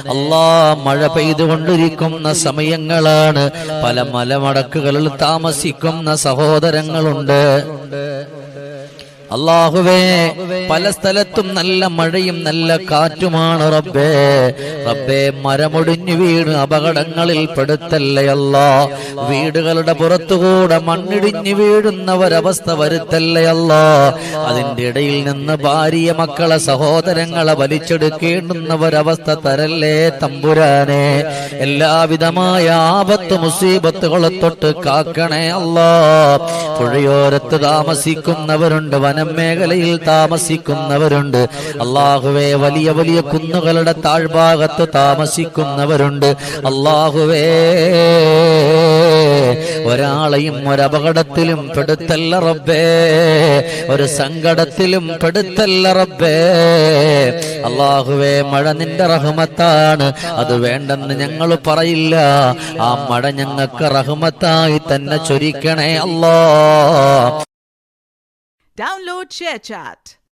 അല്ലാ, മഴ പെയ്തുകൊണ്ടിരിക്കുന്ന സമയങ്ങളാണ്. പല മലമടക്കുകളിൽ താമസിക്കുന്ന സഹോദരങ്ങളുണ്ട്. അല്ലാഹുവേ, പല സ്ഥലത്തും നല്ല മഴയും നല്ല കാറ്റുമാണ് റബ്ബേ. റബ്ബേ, മരമൊടിഞ്ഞു വീണ് അപകടങ്ങളിൽ പെടുത്തല്ലേ അല്ലാ. വീടുകളുടെ പുറത്തുകൂടെ മണ്ണിടിഞ്ഞു വീഴുന്ന ഒരവസ്ഥ വരുത്തല്ലേ അല്ലാ. അതിന്റെ ഇടയിൽ നിന്ന് ഭാര്യ, മക്കളെ, സഹോദരങ്ങളെ വലിച്ചെടുക്കേണ്ടുന്ന ഒരവസ്ഥ തരല്ലേ തമ്പുരാനെ. എല്ലാവിധമായ ആപത്ത് മുസീബത്തുകളെ തൊട്ട് കാക്കണേ അല്ലാ. പുഴയോരത്ത് താമസിക്കുന്നവരുണ്ട്, വനമേഖലയിൽ താമസിക്കുന്നവരുണ്ട്. അല്ലാഹുവേ, വലിയ വലിയ കുന്നുകളുടെ താഴ്ഭാഗത്ത് താമസിക്കുന്നവരുണ്ട്. അല്ലാഹുവേ, ഒരാളെയും ഒരപകടത്തിലും പെടുത്തല്ല റബ്ബേ, ഒരു സങ്കടത്തിലും പെടുത്തല്ല റബ്ബേ. അല്ലാഹുവേ, മഴ നിന്റെ റഹ്മത്താണ്, അത് വേണ്ടെന്ന് ഞങ്ങൾ പറയില്ല. ആ മഴ ഞങ്ങൾക്ക് റഹ്മത്തായി തന്നെ ചൊരിക്കണേ അല്ലാ. Download ShareChat.